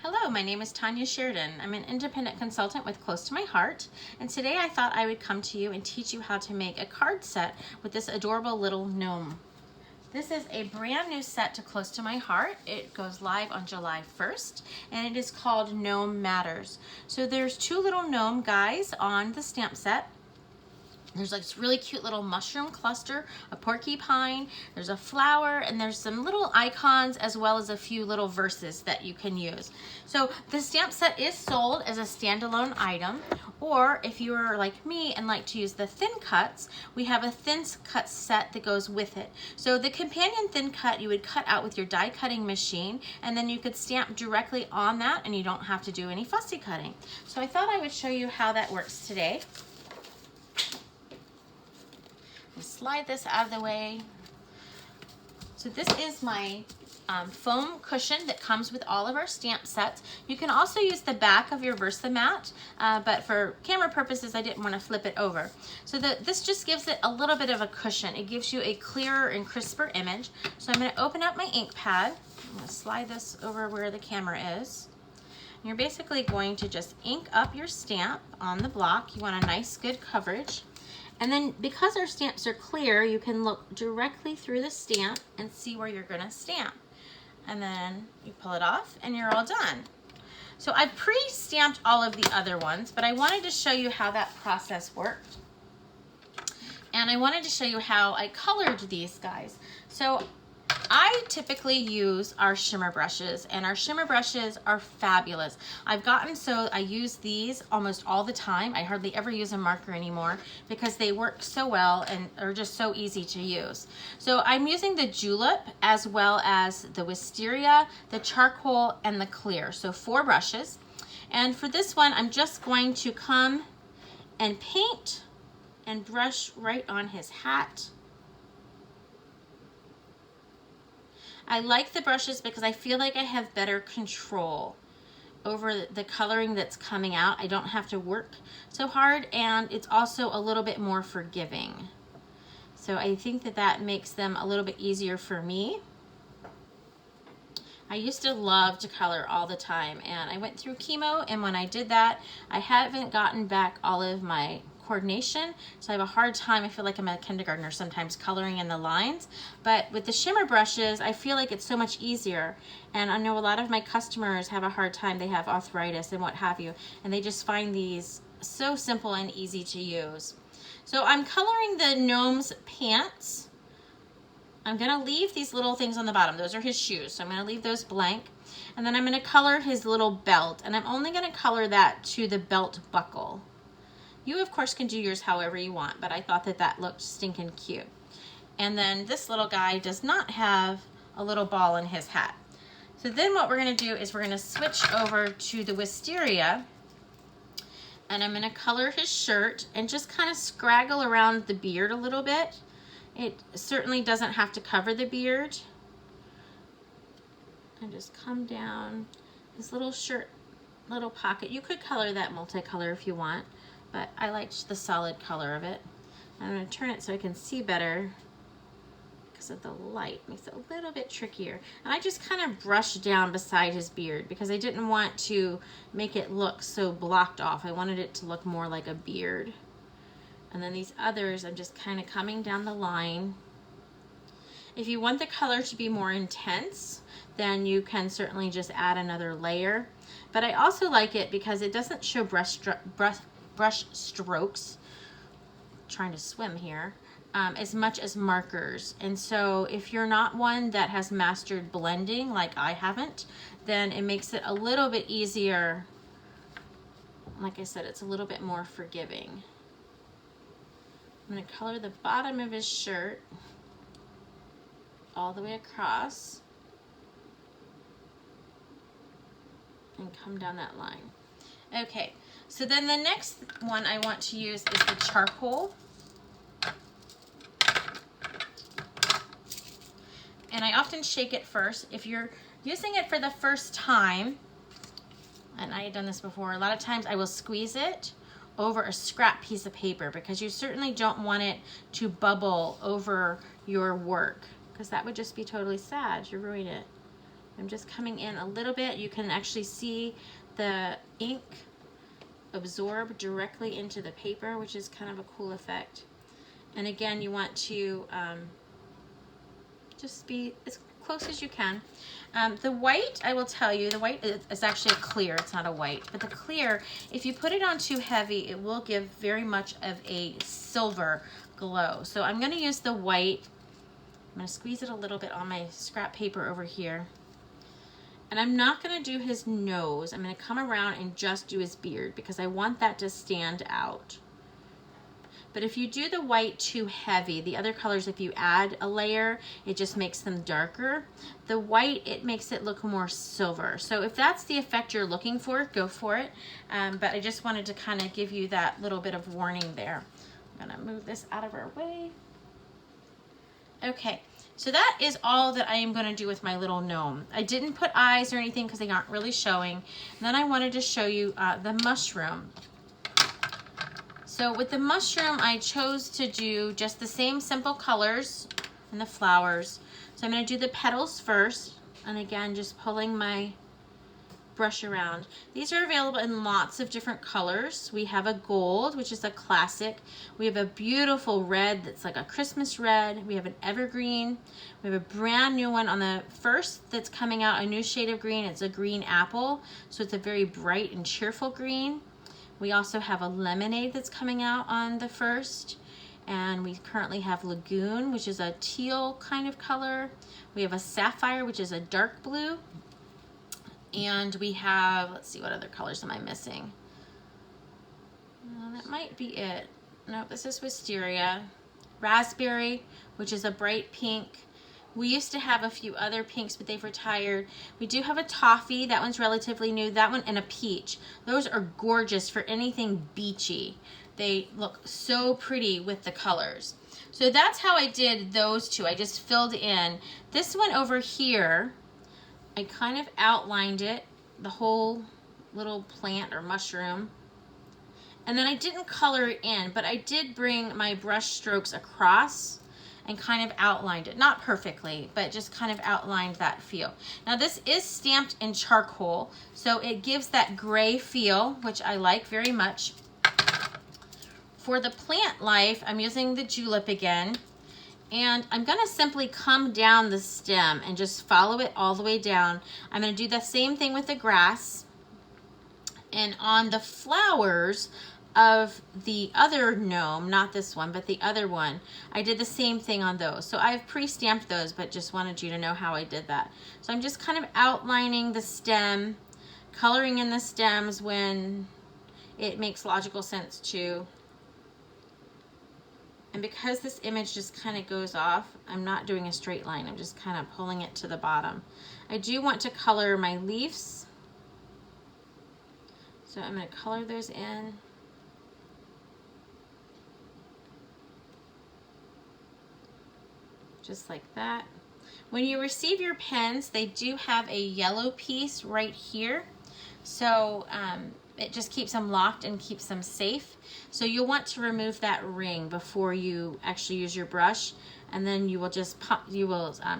Hello, my name is Tanya Sheridan. I'm an independent consultant with Close to My Heart, and today I thought I would come to you and teach you how to make a card set with this adorable little gnome. This is a brand new set to Close to My Heart. It goes live on July 1st, and it is called Gnome Matters. So there's two little gnome guys on the stamp set. There's like this really cute little mushroom cluster, a porcupine, there's a flower, and there's some little icons as well as a few little verses that you can use. So the stamp set is sold as a standalone item, or if you are like me and like to use the thin cuts, we have a thin cut set that goes with it. So the companion thin cut you would cut out with your die cutting machine, and then you could stamp directly on that and you don't have to do any fussy cutting. So I thought I would show you how that works today. Slide this out of the way. So this is my foam cushion that comes with all of our stamp sets. You can also use the back of your Versamat, but for camera purposes I didn't want to flip it over. So this just gives it a little bit of a cushion. It gives you a clearer and crisper image. So I'm going to open up my ink pad. I'm going to slide this over where the camera is. You're basically going to just ink up your stamp on the block. You want a nice good coverage. And then because our stamps are clear, you can look directly through the stamp and see where you're gonna stamp. And then you pull it off and you're all done. So I pre-stamped all of the other ones, but I wanted to show you how that process worked. And I wanted to show you how I colored these guys. So I typically use our shimmer brushes, and our shimmer brushes are fabulous. I've gotten so I use these almost all the time. I hardly ever use a marker anymore because they work so well and are just so easy to use. So I'm using the julep as well as the wisteria, the charcoal, and the clear. So 4 brushes. And for this one, I'm just going to come and paint and brush right on his hat. I like the brushes because I feel like I have better control over the coloring that's coming out. I don't have to work so hard, and it's also a little bit more forgiving. So I think that makes them a little bit easier for me. I used to love to color all the time, and I went through chemo, and when I did that, I haven't gotten back all of my coordination, so I have a hard time. I feel like I'm a kindergartner sometimes coloring in the lines, but with the shimmer brushes I feel like it's so much easier, and I know a lot of my customers have a hard time. They have arthritis and what have you, and they just find these so simple and easy to use. So I'm coloring the gnome's pants. I'm gonna leave these little things on the bottom. Those are his shoes, so I'm gonna leave those blank, and then I'm gonna color his little belt, and I'm only gonna color that to the belt buckle. You, of course, can do yours however you want, but I thought that looked stinking cute. And then this little guy does not have a little ball in his hat. So then what we're going to do is we're going to switch over to the wisteria, and I'm going to color his shirt and just kind of scraggle around the beard a little bit. It certainly doesn't have to cover the beard. And just come down his little shirt, little pocket. You could color that multicolor if you want, but I liked the solid color of it. I'm going to turn it so I can see better because of the light. Makes it a little bit trickier. And I just kind of brushed down beside his beard because I didn't want to make it look so blocked off. I wanted it to look more like a beard. And then these others, I'm just kind of coming down the line. If you want the color to be more intense, then you can certainly just add another layer. But I also like it because it doesn't show brush strokes, trying to swim here, as much as markers. And so if you're not one that has mastered blending like I haven't, then it makes it a little bit easier. Like I said, it's a little bit more forgiving. I'm going to color the bottom of his shirt all the way across and come down that line. Okay, so then the next one I want to use is the charcoal. And I often shake it first. If you're using it for the first time, and I had done this before, a lot of times I will squeeze it over a scrap piece of paper because you certainly don't want it to bubble over your work because that would just be totally sad. You ruin it. I'm just coming in a little bit. You can actually see the ink absorb directly into the paper, which is kind of a cool effect. And again, you want to just be as close as you can. The white, I will tell you, the white is actually a clear, it's not a white, but the clear, if you put it on too heavy, it will give very much of a silver glow. So I'm gonna use the white. I'm gonna squeeze it a little bit on my scrap paper over here. And I'm not gonna do his nose. I'm gonna come around and just do his beard because I want that to stand out. But if you do the white too heavy, the other colors, if you add a layer, it just makes them darker. The white, it makes it look more silver. So if that's the effect you're looking for, go for it. But I just wanted to kind of give you that little bit of warning there. I'm gonna move this out of our way. Okay, so that is all that I am gonna do with my little gnome. I didn't put eyes or anything because they aren't really showing. And then I wanted to show you the mushroom. So with the mushroom, I chose to do just the same simple colors and the flowers. So I'm gonna do the petals first. And again, just pulling my brush around. These are available in lots of different colors. We have a gold, which is a classic. We have a beautiful red that's like a Christmas red. We have an evergreen. We have a brand new one on the first that's coming out, a new shade of green. It's a green apple. So it's a very bright and cheerful green. We also have a lemonade that's coming out on the first. And we currently have Lagoon, which is a teal kind of color. We have a sapphire, which is a dark blue. And we have, let's see, what other colors am I missing? That might be it. Nope, this is wisteria. Raspberry, which is a bright pink. We used to have a few other pinks, but they've retired. We do have a toffee. That one's relatively new. That one and a peach. Those are gorgeous for anything beachy. They look so pretty with the colors. So that's how I did those two. I just filled in. This one over here, I kind of outlined it, the whole little plant or mushroom. And then I didn't color it in, but I did bring my brush strokes across and kind of outlined it. Not perfectly, but just kind of outlined that feel. Now this is stamped in charcoal, so it gives that gray feel, which I like very much. For the plant life, I'm using the julep again. And I'm gonna simply come down the stem and just follow it all the way down. I'm gonna do the same thing with the grass. And on the flowers of the other gnome, not this one, but the other one, I did the same thing on those. So I've pre-stamped those, but just wanted you to know how I did that. So I'm just kind of outlining the stem, coloring in the stems when it makes logical sense to. And because this image just kind of goes off, I'm not doing a straight line. I'm just kind of pulling it to the bottom. I do want to color my leaves. So I'm going to color those in. Just like that. When you receive your pens, they do have a yellow piece right here. So it just keeps them locked and keeps them safe. So you'll want to remove that ring before you actually use your brush, and then you will just pump,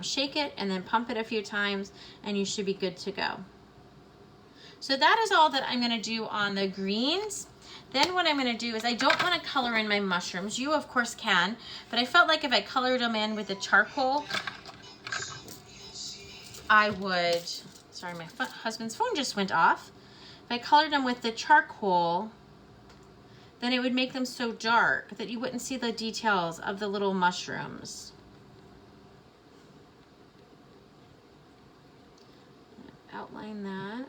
shake it and then pump it a few times, and you should be good to go. So that is all that I'm going to do on the greens. Then what I'm going to do is I don't want to color in my mushrooms. You of course can, but I felt like if I colored them in with the charcoal, I would, sorry, my husband's phone just went off. If I colored them with the charcoal, then it would make them so dark that you wouldn't see the details of the little mushrooms. Outline that.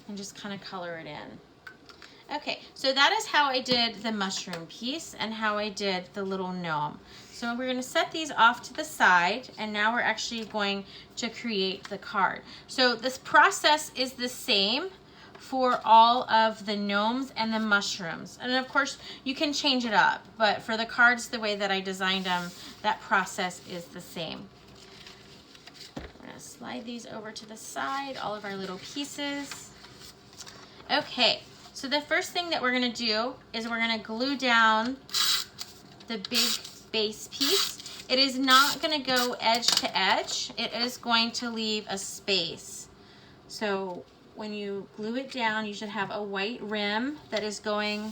And just kind of color it in. Okay, so that is how I did the mushroom piece and how I did the little gnome. So we're going to set these off to the side, and now we're actually going to create the card. So this process is the same for all of the gnomes and the mushrooms. And of course, you can change it up, but for the cards, the way that I designed them, that process is the same. We're going to slide these over to the side, all of our little pieces. Okay, so the first thing that we're going to do is we're going to glue down the big base piece. It is not going to go edge to edge. It is going to leave a space. So when you glue it down, you should have a white rim that is going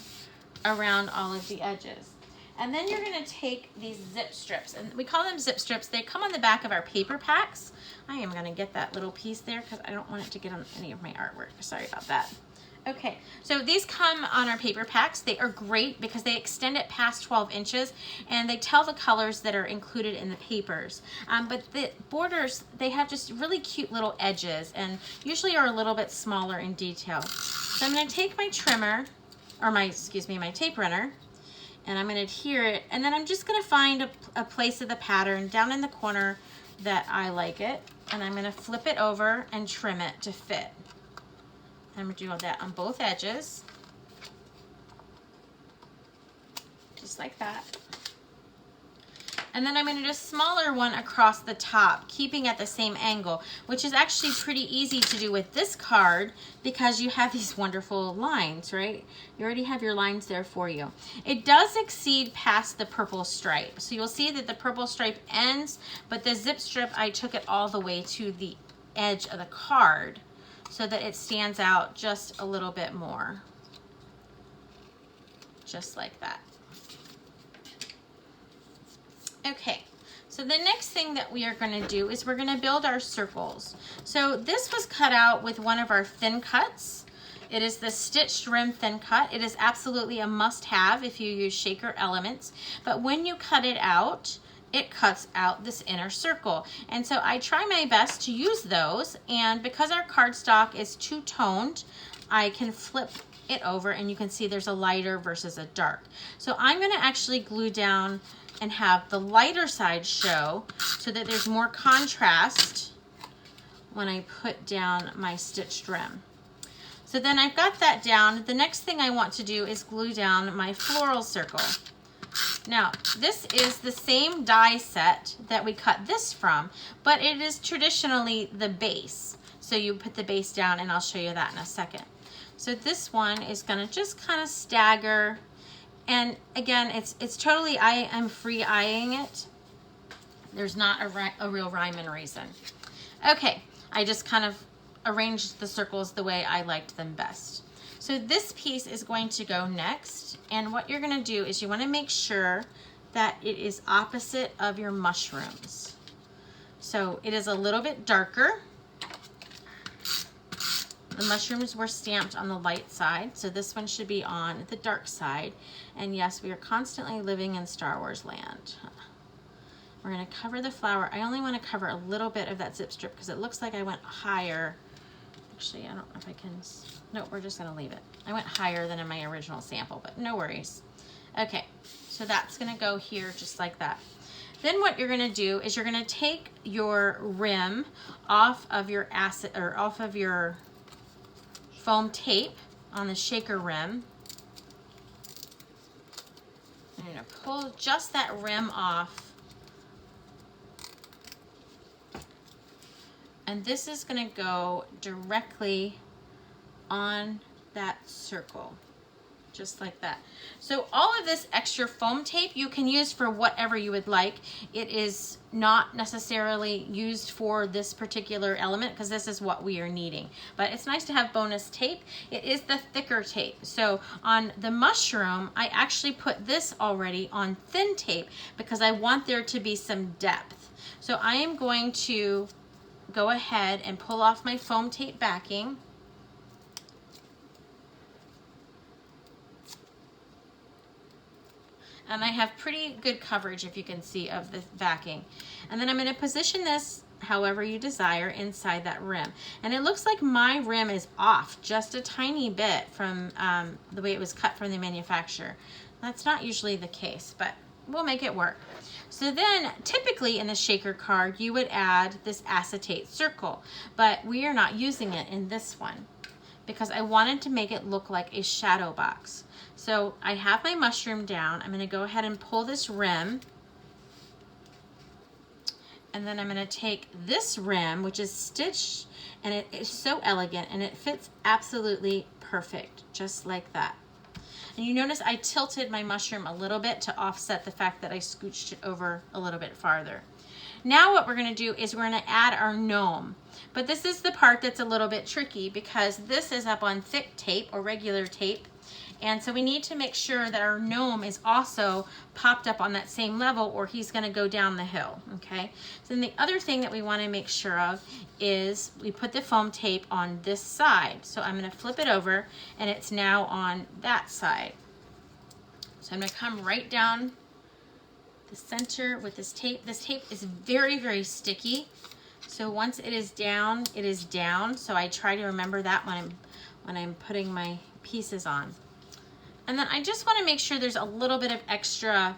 around all of the edges. And then you're going to take these zip strips, and we call them zip strips. They come on the back of our paper packs. I am going to get that little piece there because I don't want it to get on any of my artwork. Sorry about that. Okay, so these come on our paper packs. They are great because they extend it past 12 inches and they tell the colors that are included in the papers. But the borders, they have just really cute little edges and usually are a little bit smaller in detail. So I'm going to take my trimmer, or my tape runner, and I'm going to adhere it, and then I'm just going to find a place of the pattern down in the corner that I like it, and I'm going to flip it over and trim it to fit. I'm going to do that on both edges, just like that. And then I'm going to do a smaller one across the top, keeping at the same angle, which is actually pretty easy to do with this card because you have these wonderful lines, right? You already have your lines there for you. It does exceed past the purple stripe. So you'll see that the purple stripe ends, but the zip strip, I took it all the way to the edge of the card so that it stands out just a little bit more. Just like that. Okay, so the next thing that we are going to do is we're going to build our circles. So this was cut out with one of our thin cuts. It is the stitched rim thin cut. It is absolutely a must-have if you use shaker elements, but when you cut it out, it cuts out this inner circle. And so I try my best to use those, and because our cardstock is two-toned, I can flip it over and you can see there's a lighter versus a dark. So I'm going to actually glue down and have the lighter side show so that there's more contrast when I put down my stitched rim. So then I've got that down. The next thing I want to do is glue down my floral circle. Now, this is the same die set that we cut this from, but it is traditionally the base. So you put the base down, and I'll show you that in a second. So this one is going to just kind of stagger. And again, it's totally, I'm free eyeing it. There's not a real rhyme and reason. Okay, I just kind of arranged the circles the way I liked them best. So this piece is going to go next. And what you're going to do is you want to make sure that it is opposite of your mushrooms. So it is a little bit darker. The mushrooms were stamped on the light side, so this one should be on the dark side. And yes, we are constantly living in Star Wars land. We're going to cover the flower. I only want to cover a little bit of that zip strip because it looks like I went higher. Actually, I don't know if I can. No, we're just going to leave it. I went higher than in my original sample, but no worries. Okay, so that's going to go here just like that. Then what you're going to do is you're going to take your rim off of your foam tape on the shaker rim. I'm going to pull just that rim off. And this is going to go directly on that circle, just like that. So all of this extra foam tape you can use for whatever you would like. It is not necessarily used for this particular element because this is what we are needing. But it's nice to have bonus tape. It is the thicker tape. So on the mushroom, I actually put this already on thin tape because I want there to be some depth. So I am going to go ahead and pull off my foam tape backing. And I have pretty good coverage, if you can see, of the backing. And then I'm going to position this however you desire inside that rim. And it looks like my rim is off just a tiny bit from the way it was cut from the manufacturer. That's not usually the case, but we'll make it work. So then typically in the shaker card, you would add this acetate circle, but we are not using it in this one because I wanted to make it look like a shadow box. So I have my mushroom down. I'm going to go ahead and pull this rim. And then I'm going to take this rim, which is stitched, and it is so elegant, and it fits absolutely perfect, just like that. And you notice I tilted my mushroom a little bit to offset the fact that I scooched it over a little bit farther. Now what we're gonna do is we're gonna add our gnome. But this is the part that's a little bit tricky because this is up on thick tape or regular tape. And so we need to make sure that our gnome is also popped up on that same level or he's gonna go down the hill, okay? So then the other thing that we wanna make sure of is we put the foam tape on this side. So I'm gonna flip it over and it's now on that side. So I'm gonna come right down the center with this tape. This tape is very, very sticky. So once it is down, it is down. So I try to remember that when I'm putting my pieces on. And then I just want to make sure there's a little bit of extra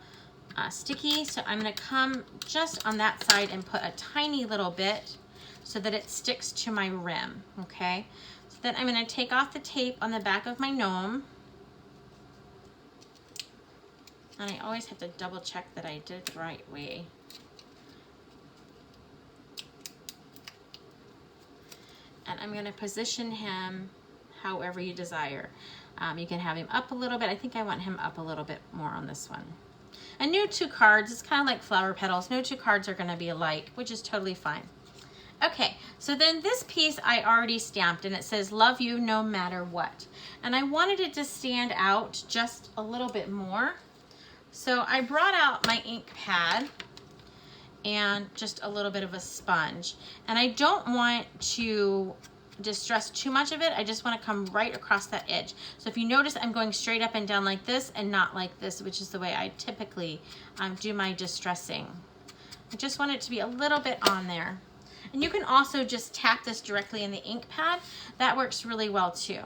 sticky. So I'm going to come just on that side and put a tiny little bit so that it sticks to my rim, okay? So then I'm going to take off the tape on the back of my gnome. And I always have to double check that I did it the right way. And I'm going to position him however you desire. You can have him up a little bit. I think I want him up a little bit more on this one. And no two cards, it's kind of like flower petals. No two cards are going to be alike, which is totally fine. Okay, so then this piece I already stamped and it says, love you no matter what. And I wanted it to stand out just a little bit more. So I brought out my ink pad and just a little bit of a sponge. And I don't want to distress too much of it. I just want to come right across that edge. So if you notice, I'm going straight up and down like this and not like this, which is the way I typically do my distressing. I just want it to be a little bit on there. And you can also just tap this directly in the ink pad. That works really well too.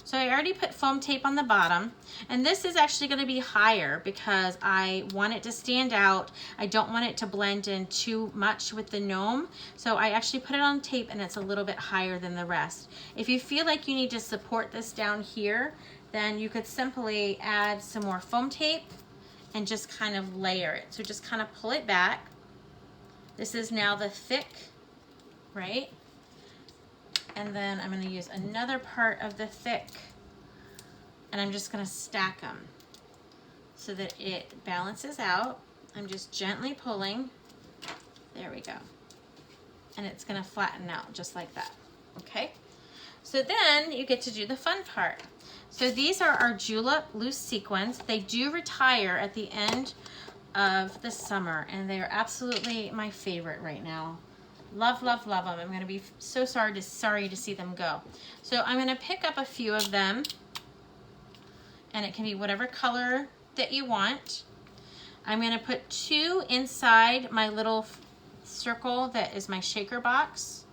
So I already put foam tape on the bottom, and this is actually going to be higher because I want it to stand out. I don't want it to blend in too much with the gnome. So I actually put it on tape and it's a little bit higher than the rest. If you feel like you need to support this down here, then you could simply add some more foam tape and just kind of layer it. So just kind of pull it back. This is now the thick, right? And then I'm going to use another part of the thick and I'm just going to stack them so that it balances out. I'm just gently pulling. There we go. And it's going to flatten out just like that. Okay. So then you get to do the fun part. So these are our julep loose sequins. They do retire at the end of the summer and they are absolutely my favorite right now. Love, love, love them. I'm going to be so sorry to see them go. So I'm going to pick up a few of them, and it can be whatever color that you want. I'm going to put 2 inside my little circle that is my shaker box,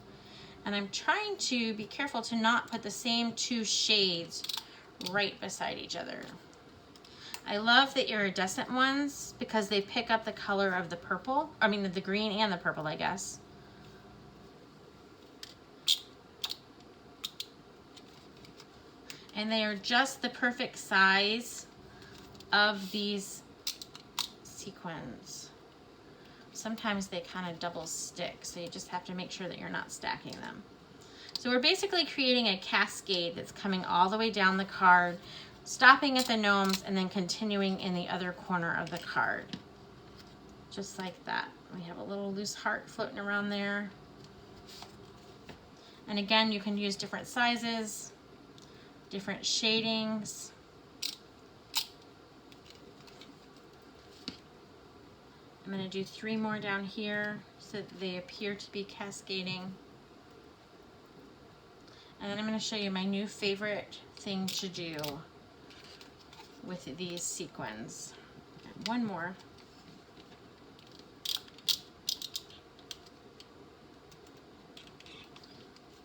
and I'm trying to be careful to not put the same 2 shades right beside each other. I love the iridescent ones because they pick up the color of the purple, I mean the green and the purple, I guess. And they are just the perfect size of these sequins. Sometimes they kind of double stick, so you just have to make sure that you're not stacking them. So we're basically creating a cascade that's coming all the way down the card, stopping at the gnomes, and then continuing in the other corner of the card. Just like that. We have a little loose heart floating around there. And again, you can use different sizes, different shadings. I'm going to do 3 more down here so that they appear to be cascading. And then I'm going to show you my new favorite thing to do with these sequins. One more.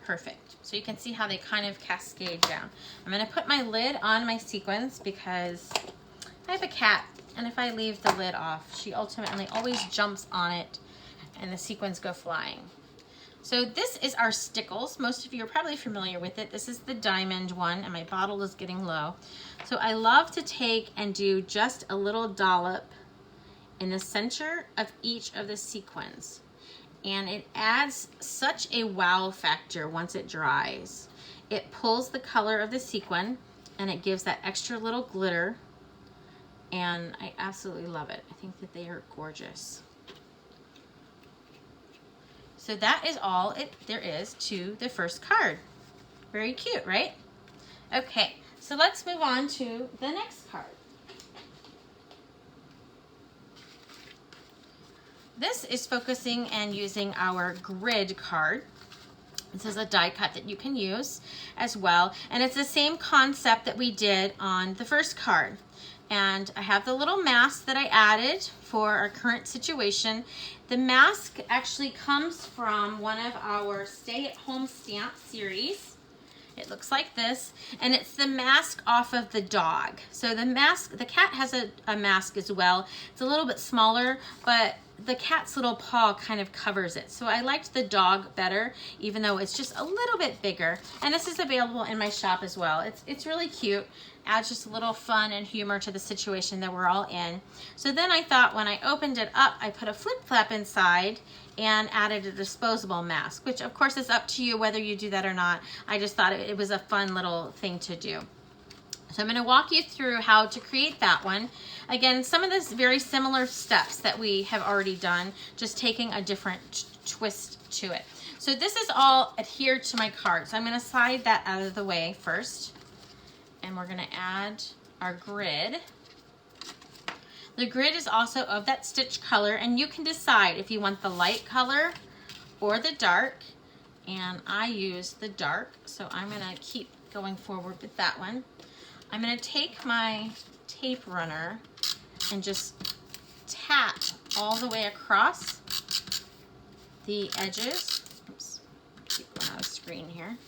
Perfect. So you can see how they kind of cascade down. I'm going to put my lid on my sequins because I have a cat, and if I leave the lid off, she ultimately always jumps on it and the sequins go flying. So this is our stickles. Most of you are probably familiar with it. This is the diamond one, and my bottle is getting low. So I love to take and do just a little dollop in the center of each of the sequins. And it adds such a wow factor once it dries. It pulls the color of the sequin and it gives that extra little glitter, and I absolutely love it. I think that they are gorgeous. So that is all there is to the first card. Very cute, right? Okay, so let's move on to the next card. This is focusing and using our grid card. This is a die cut that you can use as well. And it's the same concept that we did on the first card. And I have the little mask that I added for our current situation. The mask actually comes from one of our stay-at-home stamp series. It looks like this, and it's the mask off of the dog. So the mask, the cat has a mask as well. It's a little bit smaller, but the cat's little paw kind of covers it. So I liked the dog better, even though it's just a little bit bigger. And this is available in my shop as well. It's really cute. Adds just a little fun and humor to the situation that we're all in. So then I thought when I opened it up, I put a flip flap inside and added a disposable mask, which of course is up to you whether you do that or not. I just thought it was a fun little thing to do. So I'm going to walk you through how to create that one. Again, some of this very similar steps that we have already done, just taking a different twist to it. So this is all adhered to my card. So I'm going to slide that out of the way first. And we're going to add our grid. The grid is also of that stitch color, and you can decide if you want the light color or the dark. And I use the dark, so I'm going to keep going forward with that one. I'm going to take my tape runner and just tap all the way across the edges. Oops, keep going out of screen here.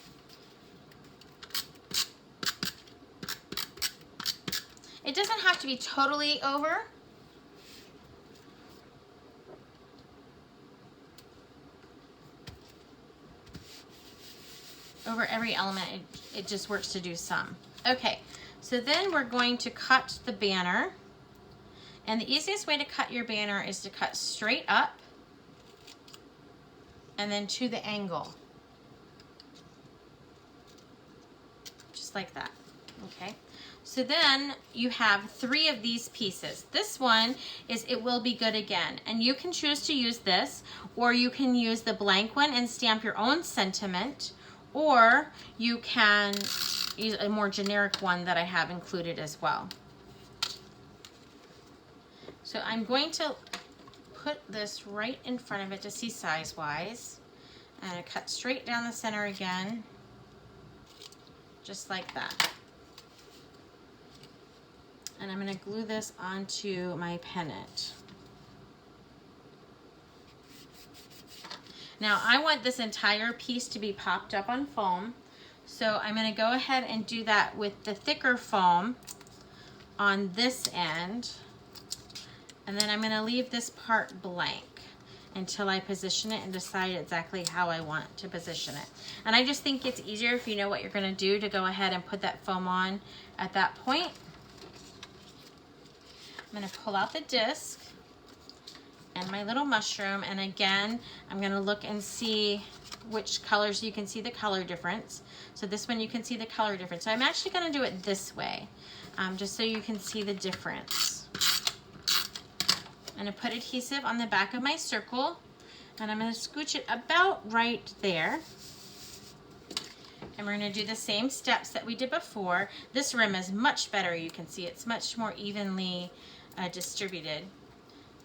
It doesn't have to be totally over. Over every element, it just works to do some. Okay, so then we're going to cut the banner. And the easiest way to cut your banner is to cut straight up and then to the angle. Just like that, okay? So then you have 3 of these pieces. This one is It Will Be Good Again. And you can choose to use this, or you can use the blank one and stamp your own sentiment, or you can use a more generic one that I have included as well. So I'm going to put this right in front of it to see size-wise. And I cut straight down the center again, just like that. And I'm going to glue this onto my pennant. Now I want this entire piece to be popped up on foam, so I'm going to go ahead and do that with the thicker foam on this end, and then I'm going to leave this part blank until I position it and decide exactly how I want to position it. And I just think it's easier if you know what you're going to do to go ahead and put that foam on at that point. I'm going to pull out the disc and my little mushroom, and again I'm going to look and see which colors. You can see the color difference. So this one you can see the color difference. So I'm actually going to do it this way, just so you can see the difference. I'm going to put adhesive on the back of my circle, and I'm going to scooch it about right there. And we're going to do the same steps that we did before. This rim is much better. You can see it's much more evenly distributed.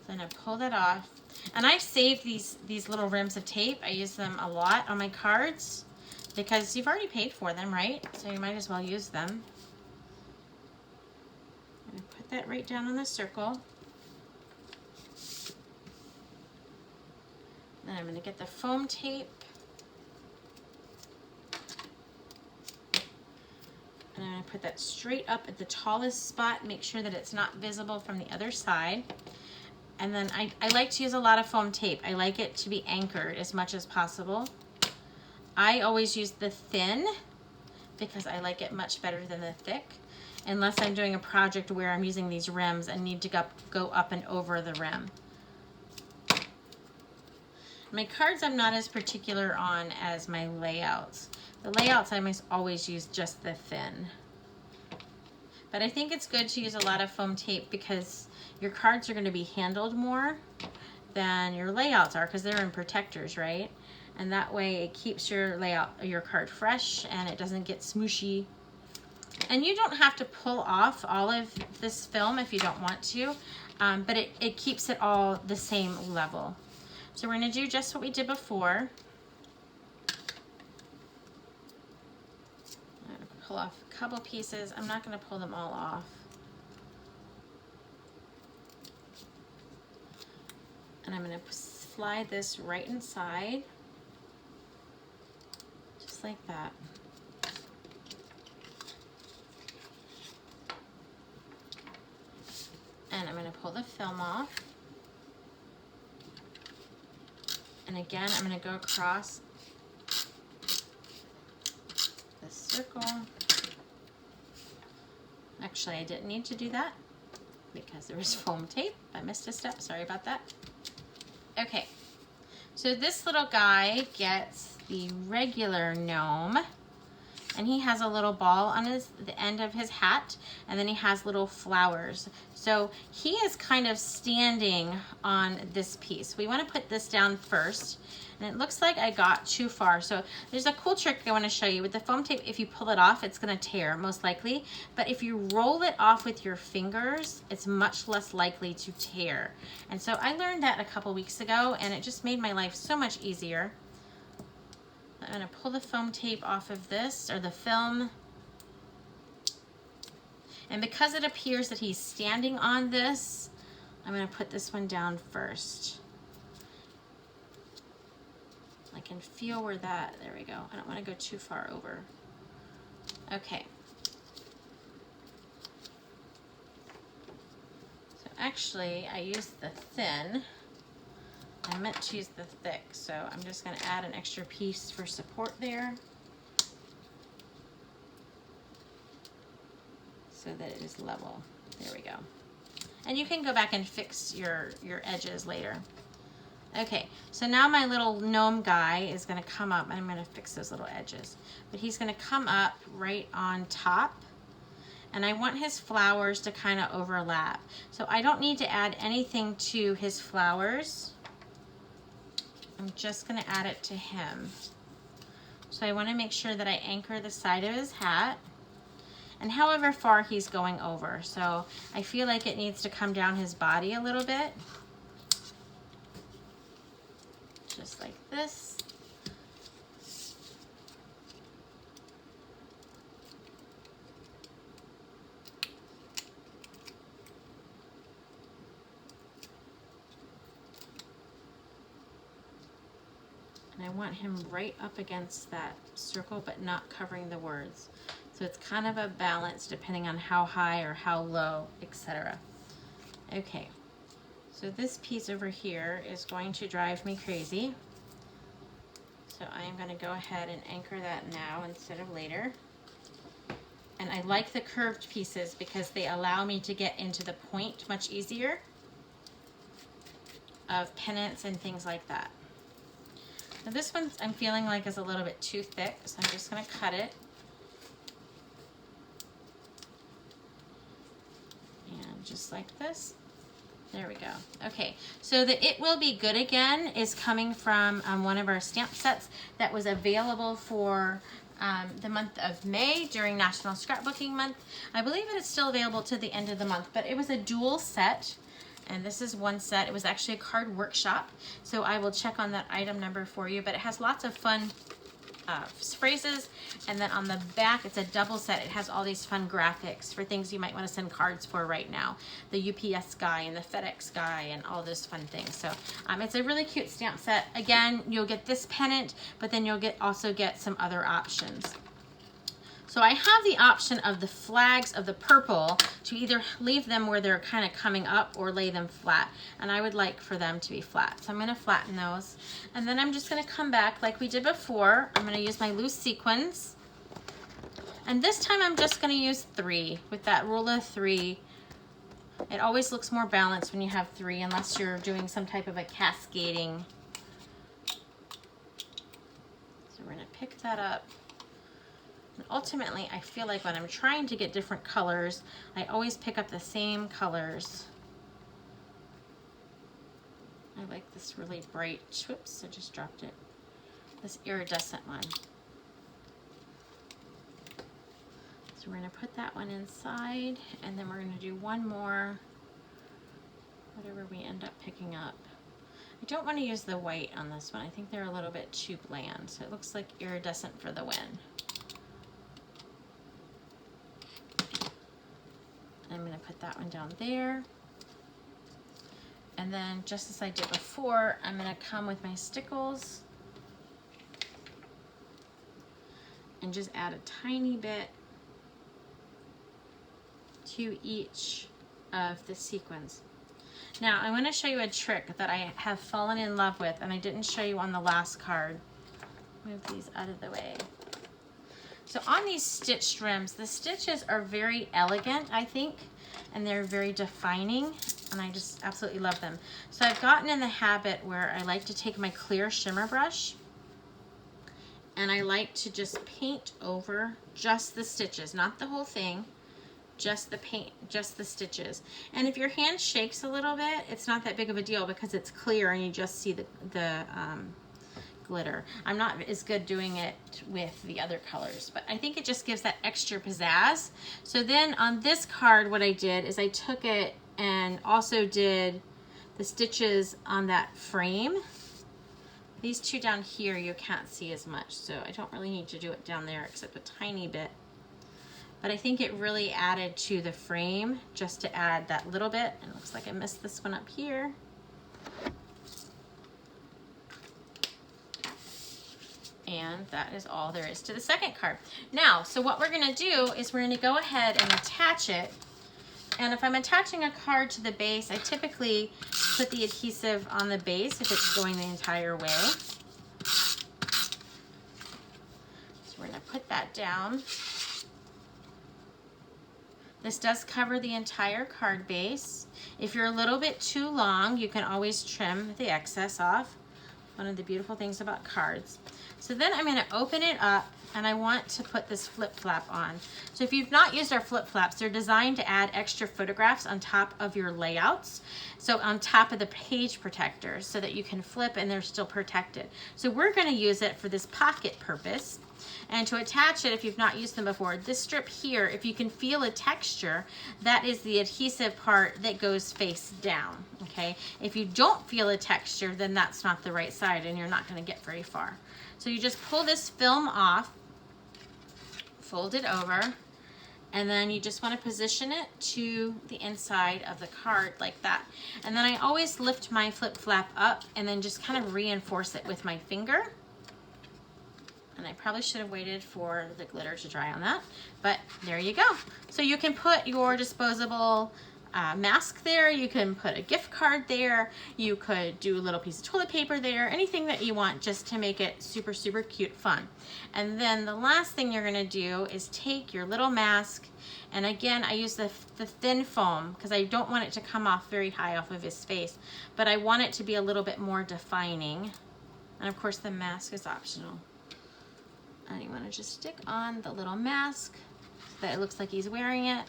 So I'm going to pull that off. And I saved these little rims of tape. I use them a lot on my cards because you've already paid for them, right? So you might as well use them. I'm going to put that right down on the circle. Then I'm going to get the foam tape. And I'm going to put that straight up at the tallest spot, make sure that it's not visible from the other side. And then I like to use a lot of foam tape. I like it to be anchored as much as possible. I always use the thin because I like it much better than the thick, unless I'm doing a project where I'm using these rims and need to go up and over the rim. My cards I'm not as particular on as my layouts. The layouts I must always use just the thin. But I think it's good to use a lot of foam tape because your cards are going to be handled more than your layouts are, because they're in protectors, right? And that way it keeps your layout, your card fresh, and it doesn't get smooshy. And you don't have to pull off all of this film if you don't want to, but it keeps it all the same level. So we're going to do just what we did before. I'm going to pull off a couple pieces. I'm not going to pull them all off. And I'm going to slide this right inside, just like that. And I'm going to pull the film off. And again, I'm going to go across the circle. Actually, I didn't need to do that because there was foam tape. I missed a step. Sorry about that. Okay, so this little guy gets the regular gnome, and he has a little ball on the end of his hat, and then he has little flowers. So he is kind of standing on this piece. We want to put this down first, and it looks like I got too far. So there's a cool trick I want to show you. With the foam tape, if you pull it off, it's going to tear, most likely. But if you roll it off with your fingers, it's much less likely to tear. And so I learned that a couple weeks ago, and it just made my life so much easier. I'm going to pull the foam tape off of this, or the film. And because it appears that he's standing on this, I'm going to put this one down first. I can feel where that, there we go. I don't want to go too far over. Okay. So actually, I used the thin. I meant to use the thick, so I'm just going to add an extra piece for support there, so that it is level. There we go. And you can go back and fix your edges later. Okay, so now my little gnome guy is going to come up, and I'm going to fix those little edges. But he's going to come up right on top, and I want his flowers to kind of overlap. So I don't need to add anything to his flowers. I'm just going to add it to him. So I want to make sure that I anchor the side of his hat, and however far he's going over. So I feel like it needs to come down his body a little bit. Just like this. And I want him right up against that circle, but not covering the words. So it's kind of a balance depending on how high or how low, etc. Okay, so this piece over here is going to drive me crazy. So I am going to go ahead and anchor that now instead of later. And I like the curved pieces because they allow me to get into the point much easier of pennants and things like that. Now this one I'm feeling like is a little bit too thick, so I'm just going to cut it. And just like this. There we go. Okay, so the It Will Be Good Again is coming from one of our stamp sets that was available for the month of May during National Scrapbooking Month. I believe it is still available to the end of the month, but it was a dual set. And this is one set. It was actually a card workshop, so I will check on that item number for you. But it has lots of fun phrases, and then on the back it's a double set. It has all these fun graphics for things you might want to send cards for right now. The UPS guy and the FedEx guy and all those fun things. So it's a really cute stamp set. Again, you'll get this pennant, but then you'll also get some other options. So I have the option of the flags of the purple to either leave them where they're kind of coming up or lay them flat. And I would like for them to be flat. So I'm going to flatten those. And then I'm just going to come back like we did before. I'm going to use my loose sequins. And this time I'm just going to use 3 with that rule of 3. It always looks more balanced when you have 3 unless you're doing some type of a cascading. So we're going to pick that up. ultimately, I feel like when I'm trying to get different colors, I always pick up the same colors. I like this really bright, whoops, I just dropped it. This iridescent one. So we're gonna put that one inside, and then we're gonna do one more, whatever we end up picking up. I don't want to use the white on this one. I think they're a little bit too bland, so it looks like iridescent for the win. I'm gonna put that one down there. And then, just as I did before, I'm gonna come with my stickles and just add a tiny bit to each of the sequins. Now, I want to show you a trick that I have fallen in love with, and I didn't show you on the last card. Move these out of the way. So on these stitched rims, the stitches are very elegant, I think, and they're very defining, and I just absolutely love them. So I've gotten in the habit where I like to take my clear shimmer brush, and I like to just paint over just the stitches, not the whole thing, just the paint, just the stitches. And if your hand shakes a little bit, it's not that big of a deal because it's clear and you just see the glitter. I'm not as good doing it with the other colors, but I think it just gives that extra pizzazz. So then on this card, what I did is I took it and also did the stitches on that frame. These two down here you can't see as much, so I don't really need to do it down there except a tiny bit. But I think it really added to the frame just to add that little bit. And it looks like I missed this one up here. And that is all there is to the second card. Now, so what we're gonna do is we're gonna go ahead and attach it. And if I'm attaching a card to the base, I typically put the adhesive on the base if it's going the entire way. So we're gonna put that down. This does cover the entire card base. If you're a little bit too long, you can always trim the excess off. One of the beautiful things about cards. So then I'm gonna open it up, and I want to put this flip flap on. So if you've not used our flip flaps, they're designed to add extra photographs on top of your layouts. So on top of the page protectors so that you can flip and they're still protected. So we're gonna use it for this pocket purpose. And to attach it, if you've not used them before, this strip here, if you can feel a texture, that is the adhesive part that goes face down, okay? If you don't feel a texture, then that's not the right side and you're not gonna get very far. So you just pull this film off, fold it over, and then you just wanna position it to the inside of the card like that. And then I always lift my flip flap up and then just kind of reinforce it with my finger. And I probably should have waited for the glitter to dry on that, but there you go. So you can put your disposable mask there, you can put a gift card there, you could do a little piece of toilet paper there, anything that you want just to make it super, super cute fun. And then the last thing you're gonna do is take your little mask, and again, I use the thin foam because I don't want it to come off very high off of his face, but I want it to be a little bit more defining. And of course the mask is optional. And you want to just stick on the little mask so that it looks like he's wearing it,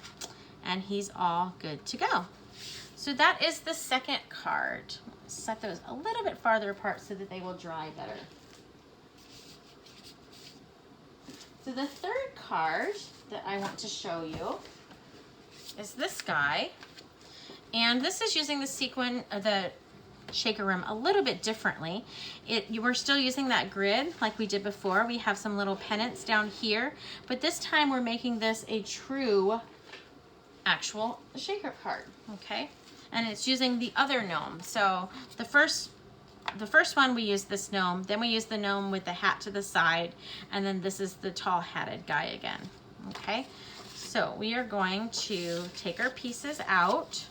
and he's all good to go. So that is the second card. Set those a little bit farther apart so that they will dry better. So the third card that I want to show you is this guy, and this is using the sequin, the shaker rim a little bit differently. You were still using that grid like we did before. We have some little pennants down here, but this time we're making this a true actual shaker card, okay? And it's using the other gnome. So the first one we used this gnome, then we used the gnome with the hat to the side, and then this is the tall hatted guy again, okay? So we are going to take our pieces out.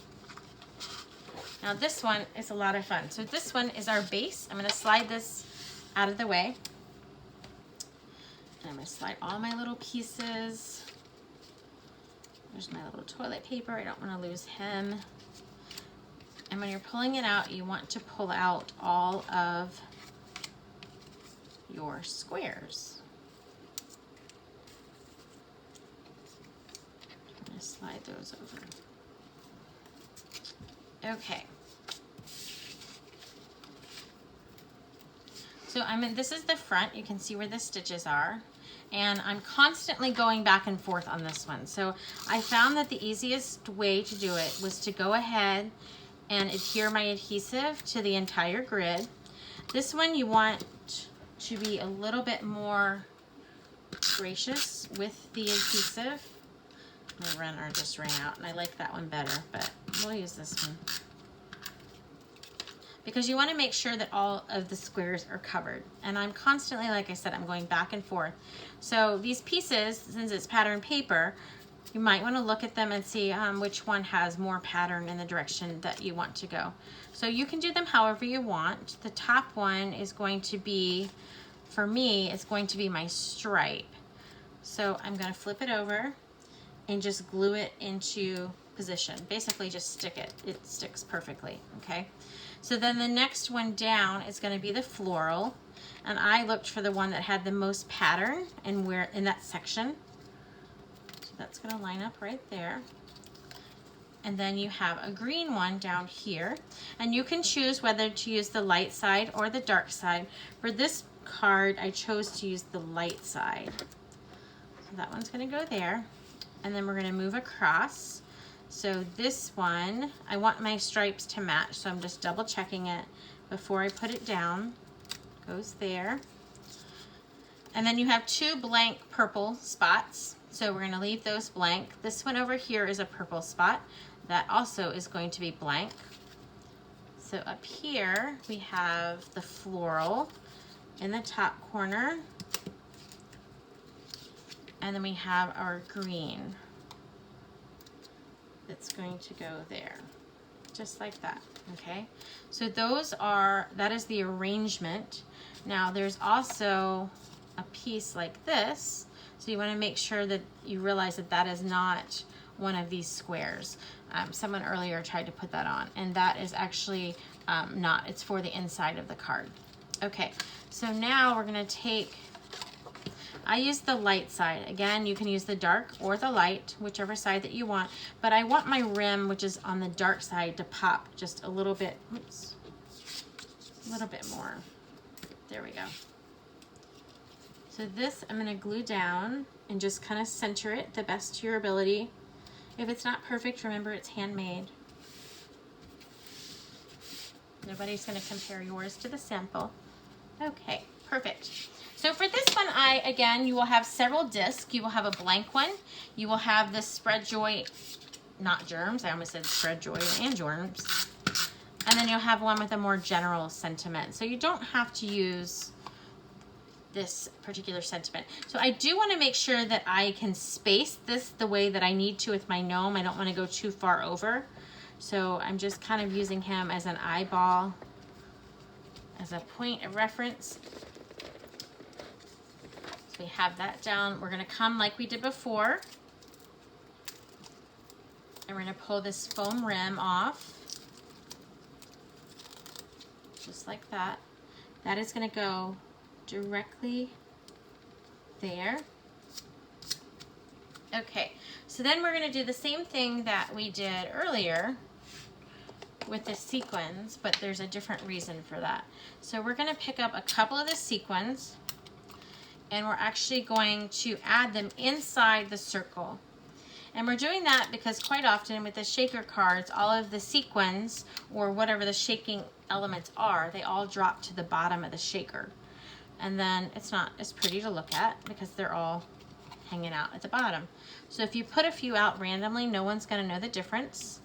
Now this one is a lot of fun. So this one is our base. I'm gonna slide this out of the way. And I'm gonna slide all my little pieces. There's my little toilet paper. I don't wanna lose him. And when you're pulling it out, you want to pull out all of your squares. Just slide those over. Okay. So this is the front. You can see where the stitches are. And I'm constantly going back and forth on this one. So I found that the easiest way to do it was to go ahead and adhere my adhesive to the entire grid. This one you want to be a little bit more gracious with the adhesive. My runner just ran out and I like that one better, but we'll use this one. Because you want to make sure that all of the squares are covered. And I'm constantly, like I said, I'm going back and forth. So these pieces, since it's pattern paper, you might want to look at them and see which one has more pattern in the direction that you want to go. So you can do them however you want. The top one is going to be, for me, it's going to be my stripe. So I'm going to flip it over and just glue it into position. Basically just stick it. It sticks perfectly, okay? So then the next one down is going to be the floral, and I looked for the one that had the most pattern and where in that section. So that's going to line up right there. And then you have a green one down here, and you can choose whether to use the light side or the dark side. For this card, I chose to use the light side. So that one's going to go there, and then we're going to move across. So this one, I want my stripes to match, so I'm just double checking it before I put it down. Goes there. And then you have two blank purple spots, so we're going to leave those blank. This one over here is a purple spot. That also is going to be blank. So up here we have the floral in the top corner, and then we have our green. That's going to go there, just like that, okay? So that is the arrangement. Now there's also a piece like this, so you want to make sure that you realize that that is not one of these squares. Someone earlier tried to put that on, and that is actually not, it's for the inside of the card. Okay, so now we're gonna take, I use the light side. Again, you can use the dark or the light, whichever side that you want, but I want my rim, which is on the dark side, to pop just a little bit, oops, a little bit more. There we go. So this I'm gonna glue down and just kind of center it the best to your ability. If it's not perfect, remember it's handmade. Nobody's gonna compare yours to the sample. Okay, perfect. So for this one, again, you will have several discs. You will have a blank one. You will have the spread joy, not germs. I almost said spread joy and germs. And then you'll have one with a more general sentiment. So you don't have to use this particular sentiment. So I do want to make sure that I can space this the way that I need to with my gnome. I don't want to go too far over. So I'm just kind of using him as an eyeball, as a point of reference. We have that down. We're going to come like we did before, and we're going to pull this foam rim off, just like that. That is going to go directly there. Okay, so then we're going to do the same thing that we did earlier with the sequins, but there's a different reason for that. So we're going to pick up a couple of the sequins, and we're actually going to add them inside the circle. And we're doing that because quite often with the shaker cards, all of the sequins, or whatever the shaking elements are, they all drop to the bottom of the shaker. And then it's not as pretty to look at because they're all hanging out at the bottom. So if you put a few out randomly, no one's going to know the difference.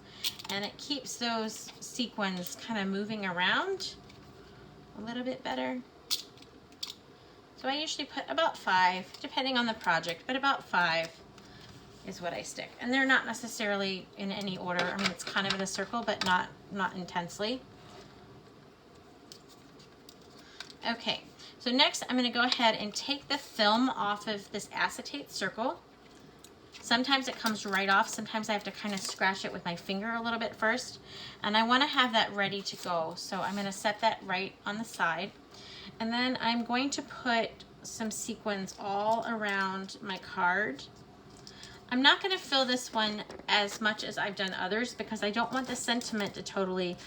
And it keeps those sequins kind of moving around a little bit better. So I usually put about 5, depending on the project, but about 5 is what I stick. And they're not necessarily in any order. I mean, it's kind of in a circle, but not intensely. Okay, so next I'm going to go ahead and take the film off of this acetate circle. Sometimes it comes right off. Sometimes I have to kind of scratch it with my finger a little bit first. And I want to have that ready to go. So I'm going to set that right on the side. And then I'm going to put some sequins all around my card. I'm not going to fill this one as much as I've done others because I don't want the sentiment to totally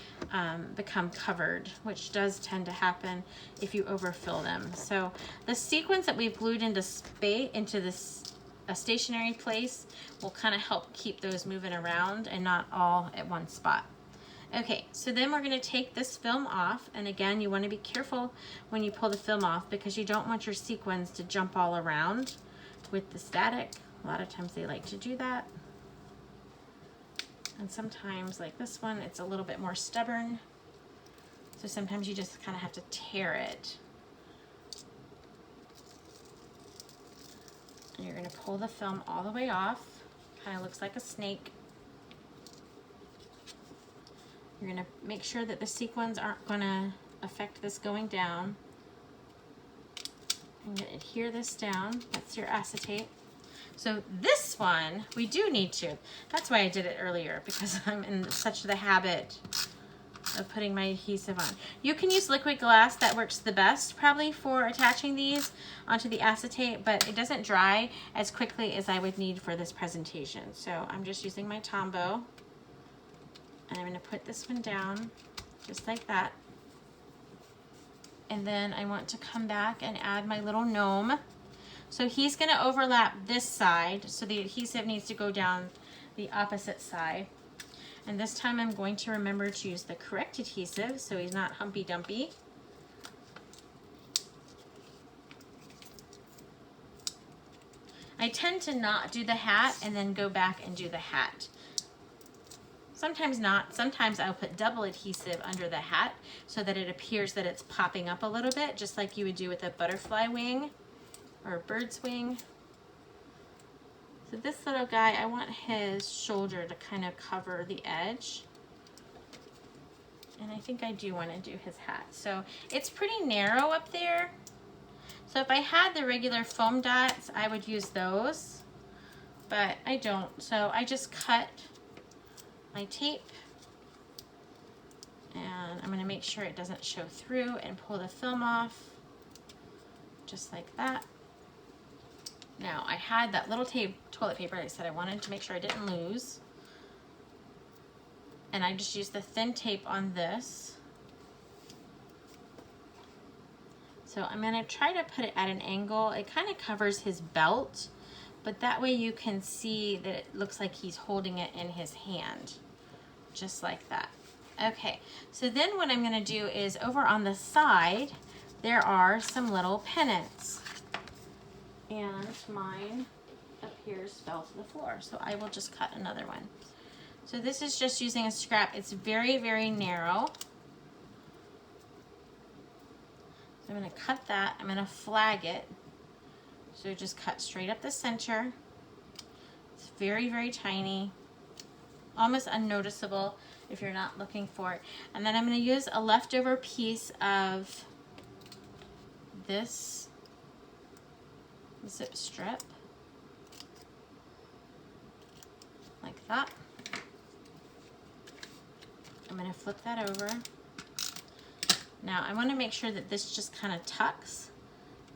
become covered, which does tend to happen if you overfill them. So the sequins that we've glued into this a stationary place will kind of help keep those moving around and not all at one spot. Okay, so then we're going to take this film off, and again, you want to be careful when you pull the film off because you don't want your sequins to jump all around with the static. A lot of times they like to do that. And sometimes, like this one, it's a little bit more stubborn. So sometimes you just kind of have to tear it. And you're going to pull the film all the way off. Kind of looks like a snake. You're going to make sure that the sequins aren't going to affect this going down. I'm going to adhere this down. That's your acetate. So this one, we do need to. That's why I did it earlier, because I'm in such the habit of putting my adhesive on. You can use liquid glass. That works the best probably for attaching these onto the acetate, but it doesn't dry as quickly as I would need for this presentation. So I'm just using my Tombow, and I'm going to put this one down just like that. And then I want to come back and add my little gnome. So he's going to overlap this side, so the adhesive needs to go down the opposite side. And this time I'm going to remember to use the correct adhesive so he's not humpy dumpy. I tend to not do the hat and then go back and do the hat. Sometimes not. Sometimes I'll put double adhesive under the hat so that it appears that it's popping up a little bit, just like you would do with a butterfly wing or a bird's wing. So this little guy, I want his shoulder to kind of cover the edge. And I think I do want to do his hat. So it's pretty narrow up there. So if I had the regular foam dots, I would use those, but I don't. So I just cut my tape, and I'm going to make sure it doesn't show through and pull the film off just like that. Now I had that little toilet paper I said I wanted to make sure I didn't lose, and I just used the thin tape on this. So I'm going to try to put it at an angle. It kind of covers his belt, but that way you can see that it looks like he's holding it in his hand, just like that. Okay, so then what I'm going to do is over on the side, there are some little pennants. And mine up here fell to the floor, so I will just cut another one. So this is just using a scrap. It's very, very narrow. So I'm going to cut that. I'm going to flag it. So just cut straight up the center. It's very, very tiny, almost unnoticeable if you're not looking for it. And then I'm going to use a leftover piece of this zip strip, like that. I'm going to flip that over. Now I want to make sure that this just kind of tucks,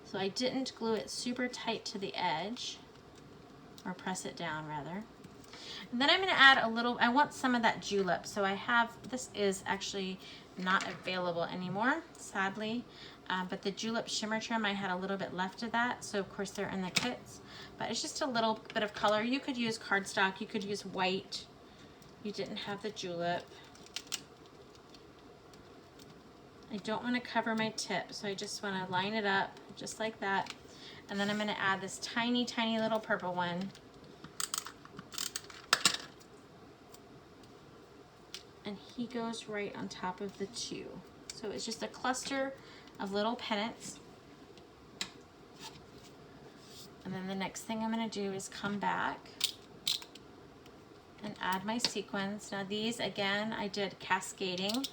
so I didn't glue it super tight to the edge, or press it down rather. And then I'm going to add a little, I want some of that julep, so I have, this is actually not available anymore, sadly. But the julep shimmer trim, I had a little bit left of that, so of course they're in the kits. But it's just a little bit of color. You could use cardstock, you could use white. You didn't have the julep. I don't want to cover my tip, so I just want to line it up just like that. And then I'm going to add this tiny, tiny little purple one. And he goes right on top of the two. So it's just a cluster of little pennants. And then the next thing I'm going to do is come back and add my sequins. Now these, again, I did cascading.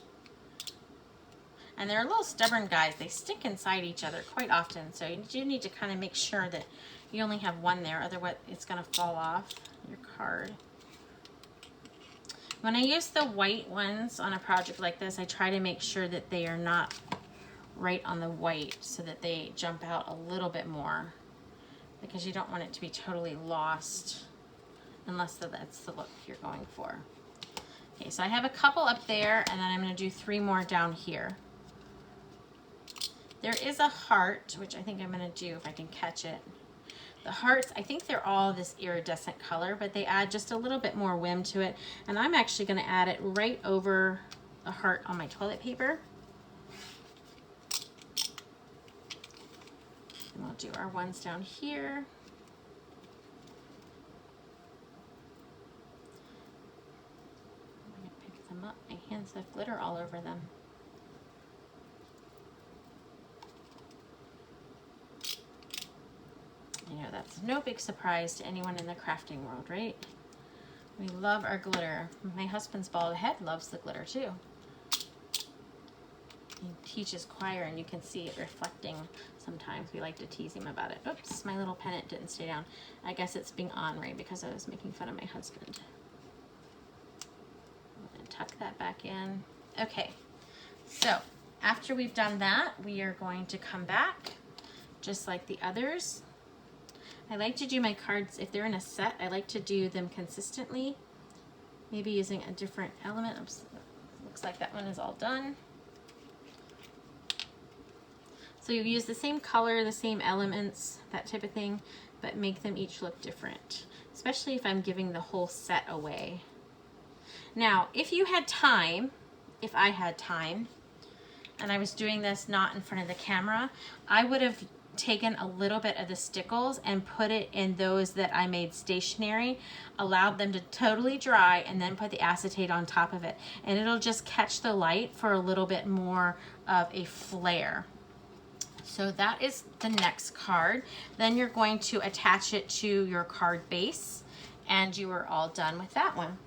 And they're little stubborn guys. They stick inside each other quite often. So you do need to kind of make sure that you only have one there, otherwise it's going to fall off your card. When I use the white ones on a project like this, I try to make sure that they are not right on the white so that they jump out a little bit more, because you don't want it to be totally lost unless that's the look you're going for. Okay, so I have a couple up there, and then I'm going to do 3 more down here. There is a heart, which I think I'm going to do if I can catch it. The hearts, I think they're all this iridescent color, but they add just a little bit more whim to it. And I'm actually going to add it right over the heart on my toilet paper. And we'll do our ones down here. I'm going to pick them up. My hands have glitter all over them. You know, that's no big surprise to anyone in the crafting world, right? We love our glitter. My husband's bald head loves the glitter too. He teaches choir and you can see it reflecting sometimes. We like to tease him about it. Oops, my little pennant didn't stay down. I guess it's being ornery because I was making fun of my husband. I'm going to tuck that back in. Okay, so after we've done that, we are going to come back just like the others. I like to do my cards, if they're in a set, I like to do them consistently, maybe using a different element. Oops, looks like that one is all done. So you use the same color, the same elements, that type of thing, but make them each look different, especially if I'm giving the whole set away. Now, if you had time, if I had time, and I was doing this not in front of the camera, I would have taken a little bit of the stickles and put it in those that I made stationary, allowed them to totally dry, and then put the acetate on top of it. And it'll just catch the light for a little bit more of a flare. So that is the next card. Then you're going to attach it to your card base, and you are all done with that one.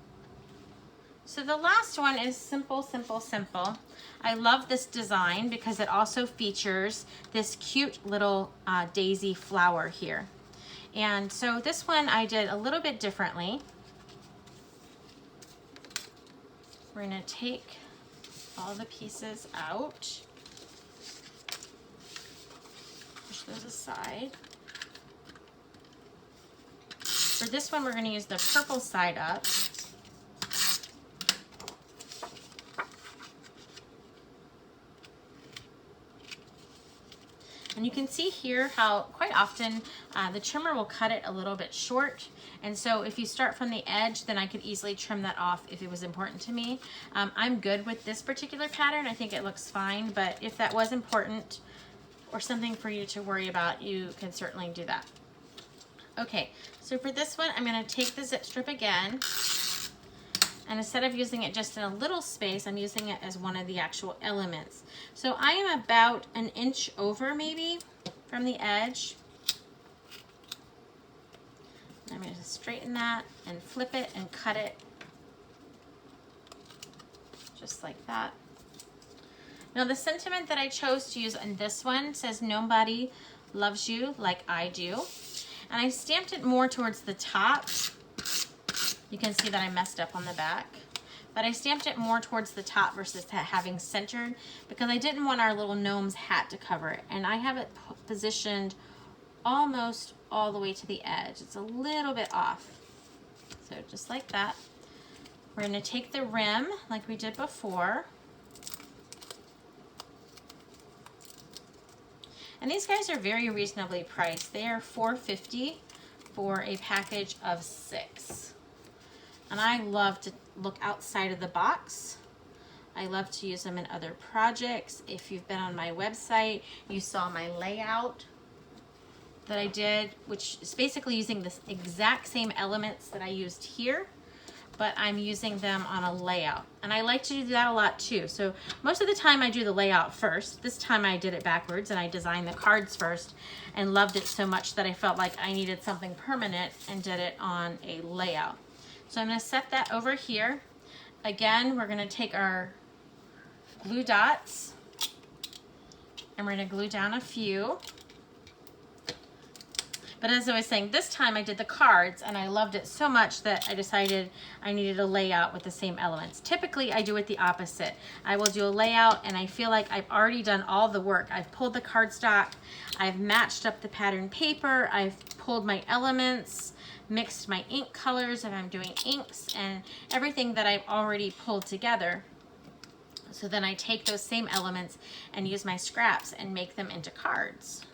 So the last one is simple, simple, simple. I love this design because it also features this cute little daisy flower here. And so this one I did a little bit differently. We're going to take all the pieces out, push those aside. For this one, we're going to use the purple side up. And you can see here how quite often the trimmer will cut it a little bit short. And so if you start from the edge, then I could easily trim that off if it was important to me. I'm good with this particular pattern. I think it looks fine, but if that was important or something for you to worry about, you can certainly do that. Okay, so for this one, I'm going to take the zip strip again. And instead of using it just in a little space, I'm using it as one of the actual elements. So I am about an inch over maybe from the edge. I'm going to straighten that and flip it and cut it just like that. Now the sentiment that I chose to use in this one says, "Nobody loves you like I do." And I stamped it more towards the top. You can see that I messed up on the back, but I stamped it more towards the top versus having centered because I didn't want our little gnome's hat to cover it. And I have it positioned almost all the way to the edge. It's a little bit off. So just like that. We're going to take the rim like we did before. And these guys are very reasonably priced. They are $4.50 for a package of 6. And I love to look outside of the box. I love to use them in other projects. If you've been on my website, you saw my layout that I did, which is basically using the exact same elements that I used here, but I'm using them on a layout. And I like to do that a lot too. So most of the time I do the layout first. This time I did it backwards and I designed the cards first and loved it so much that I felt like I needed something permanent and did it on a layout. So I'm going to set that over here. Again, we're going to take our glue dots and we're going to glue down a few. But as I was saying, this time I did the cards and I loved it so much that I decided I needed a layout with the same elements. Typically I do it the opposite. I will do a layout and I feel like I've already done all the work. I've pulled the cardstock, I've matched up the pattern paper, I've pulled my elements, mixed my ink colors if I'm doing inks, and everything that I've already pulled together. So then I take those same elements and use my scraps and make them into cards.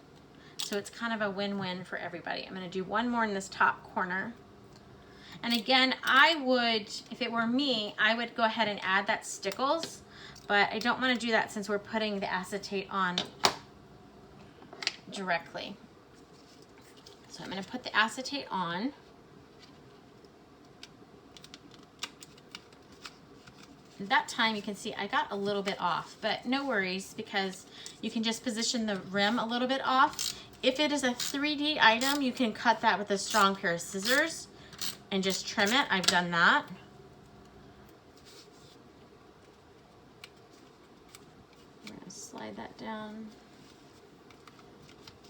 So it's kind of a win-win for everybody. I'm gonna do one more in this top corner. And again, I would, if it were me, I would go ahead and add that stickles, but I don't wanna do that since we're putting the acetate on directly. So I'm gonna put the acetate on. That time you can see I got a little bit off, but no worries because you can just position the rim a little bit off. If it is a 3D item, you can cut that with a strong pair of scissors and just trim it. I've done that. I'm gonna slide that down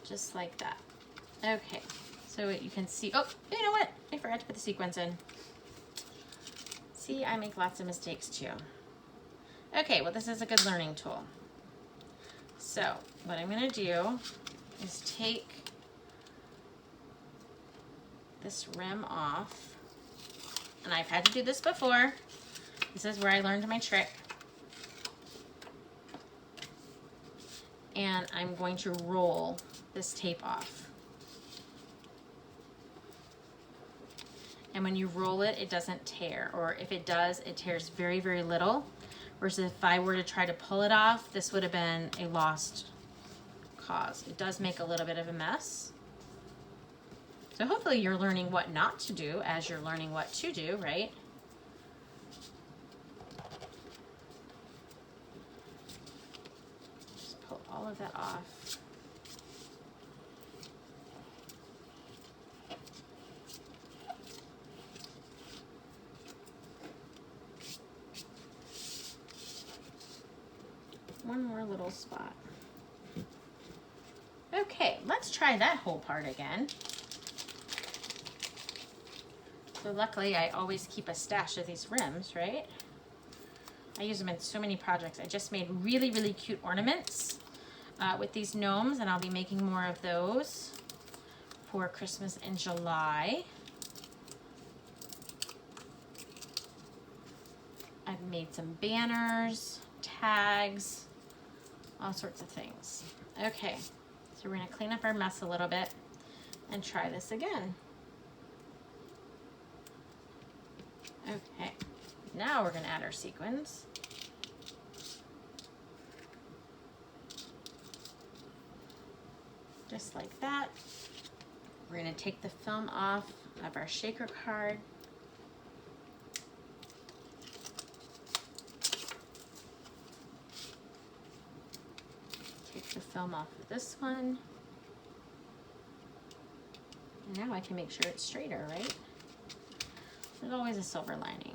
just like that. Okay, so you can see, oh, you know what? I forgot to put the sequins in. See, I make lots of mistakes too. Okay, well this is a good learning tool. So what I'm gonna do is take this rim off, and I've had to do this before. This is where I learned my trick. And I'm going to roll this tape off. And when you roll it, it doesn't tear, or if it does, it tears very, very little. Versus if I were to try to pull it off, this would have been a lost cause. It does make a little bit of a mess. So hopefully you're learning what not to do as you're learning what to do, right? Just pull all of that off. One more little spot. Okay, let's try that whole part again. So luckily I always keep a stash of these rims, right? I use them in so many projects. I just made really, really cute ornaments with these gnomes, and I'll be making more of those for Christmas in July. I've made some banners, tags, all sorts of things. Okay, so we're gonna clean up our mess a little bit and try this again. Okay, now we're gonna add our sequins. Just like that. We're gonna take the film off of our shaker card. The film off of this one. And now I can make sure it's straighter, right? There's always a silver lining.